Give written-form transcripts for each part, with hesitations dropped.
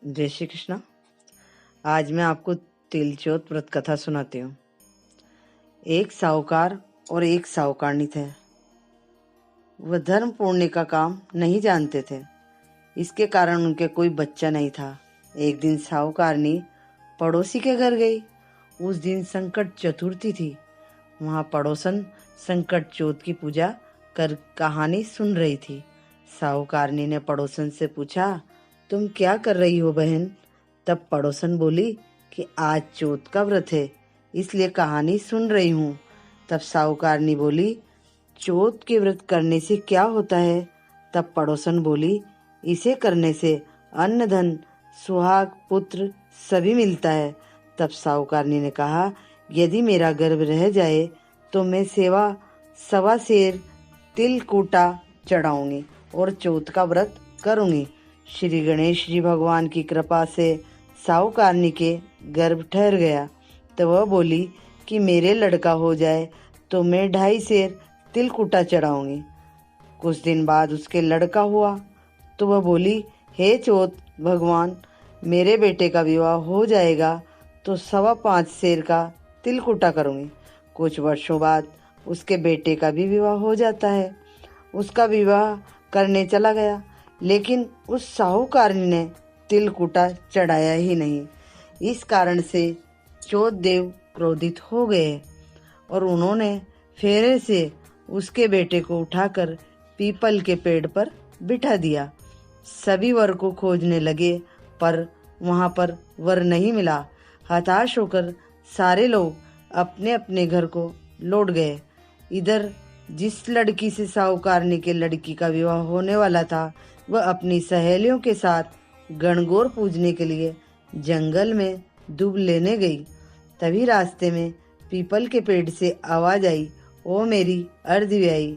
जय श्री कृष्णा। आज मैं आपको तिलचोत व्रत कथा सुनाती हूँ। एक साहूकार और एक साहूकारनी थे। वह धर्म पूर्ण का काम नहीं जानते थे, इसके कारण उनके कोई बच्चा नहीं था। एक दिन साहूकारनी पड़ोसी के घर गई। उस दिन संकट चतुर्थी थी। वहाँ पड़ोसन संकट चौथ की पूजा कर कहानी सुन रही थी। साहूकारनी ने पड़ोसन से पूछा, तुम क्या कर रही हो बहन? तब पड़ोसन बोली कि आज चौथ का व्रत है, इसलिए कहानी सुन रही हूँ। तब साहूकारनी बोली, चौथ के व्रत करने से क्या होता है? तब पड़ोसन बोली, इसे करने से अन्न धन सुहाग पुत्र सभी मिलता है। तब साहूकारनी ने कहा, यदि मेरा गर्भ रह जाए तो मैं सवा सेर तिल कूटा चढ़ाऊंगी और चौथ का व्रत करूंगी। श्री गणेश जी भगवान की कृपा से साहूकारनी के गर्भ ठहर गया। तो वह बोली कि मेरे लड़का हो जाए तो मैं 2.5 सेर तिल कूटा चढ़ाऊंगी। कुछ दिन बाद उसके लड़का हुआ तो वह बोली, हे चौथ भगवान, मेरे बेटे का विवाह हो जाएगा तो 5.25 सेर का तिल कूटा करूंगी। कुछ वर्षों बाद उसके बेटे का भी विवाह हो जाता है। उसका विवाह करने चला गया, लेकिन उस साहूकारनी ने तिल कूटा चढ़ाया ही नहीं। इस कारण से चौथ देव क्रोधित हो गए और उन्होंने फेरे से उसके बेटे को उठाकर पीपल के पेड़ पर बिठा दिया। सभी वर को खोजने लगे, पर वहां पर वर नहीं मिला। हताश होकर सारे लोग अपने अपने घर को लौट गए। इधर जिस लड़की से साहूकारनी के लड़की का विवाह होने वाला था, वह अपनी सहेलियों के साथ गणगौर पूजने के लिए जंगल में दूब लेने गई। तभी रास्ते में पीपल के पेड़ से आवाज आई, ओ मेरी अर्धव्याही।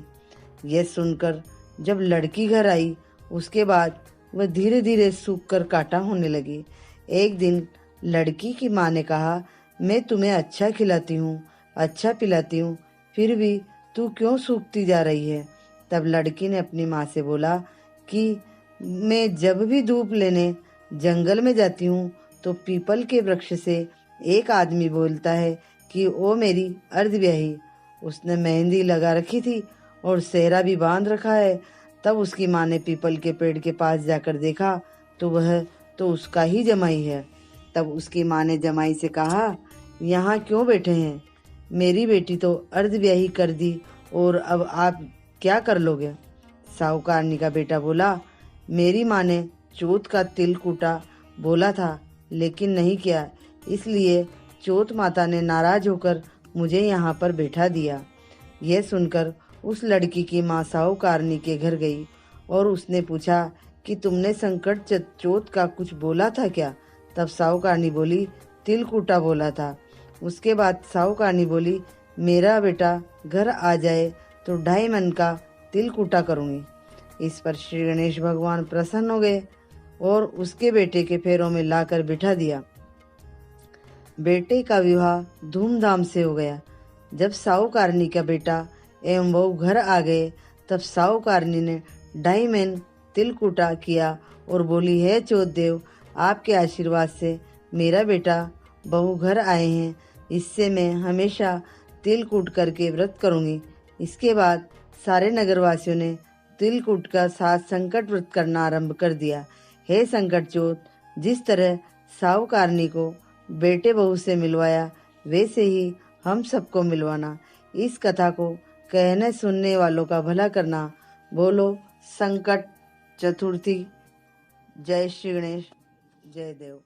यह सुनकर जब लड़की घर आई, उसके बाद वह धीरे धीरे सूख कर काटा होने लगी। एक दिन लड़की की माँ ने कहा, मैं तुम्हें अच्छा खिलाती हूँ, अच्छा पिलाती हूँ, फिर भी तू क्यों सूखती जा रही है? तब लड़की ने अपनी माँ से बोला कि मैं जब भी धूप लेने जंगल में जाती हूँ तो पीपल के वृक्ष से एक आदमी बोलता है कि ओ मेरी अर्धव्याही। उसने मेहंदी लगा रखी थी और सेहरा भी बांध रखा है। तब उसकी माँ ने पीपल के पेड़ के पास जाकर देखा तो वह तो उसका ही जमाई है। तब उसकी माँ ने जमाई से कहा, यहाँ क्यों बैठे हैं? मेरी बेटी तो अर्धव्याही कर दी और अब आप क्या कर लोगे? साहूकारनी का बेटा बोला, मेरी माँ ने चौथ का तिल कूटा बोला था, लेकिन नहीं किया, इसलिए चौथ माता ने नाराज होकर मुझे यहाँ पर बैठा दिया। यह सुनकर उस लड़की की माँ साहूकारनी के घर गई और उसने पूछा कि तुमने संकट चौथ का कुछ बोला था क्या? तब साहूकारनी बोली, तिल कूटा बोला था। उसके बाद साहूकारनी बोली, मेरा बेटा घर आ जाए तो 2.5 मन का तिल कूटा करूंगी। इस पर श्री गणेश भगवान प्रसन्न हो गए और उसके बेटे के पैरों में लाकर बिठा दिया। बेटे का विवाह धूमधाम से हो गया। जब साहूकारनी का बेटा एवं बहू घर आ गए, तब साहूकारनी ने 2.5 मन तिल कूटा किया और बोली, हे चौथ देव, आपके आशीर्वाद से मेरा बेटा बहू घर आए हैं, इससे मैं हमेशा तिल कूट करके व्रत करूंगी। इसके बाद सारे नगरवासियों ने तिल कूट का साथ संकट व्रत करना आरंभ कर दिया। हे संकट चौथ, जिस तरह साहूकारनी को बेटे बहू से मिलवाया, वैसे ही हम सबको मिलवाना। इस कथा को कहने सुनने वालों का भला करना। बोलो संकट चतुर्थी। जय श्री गणेश, जय देव।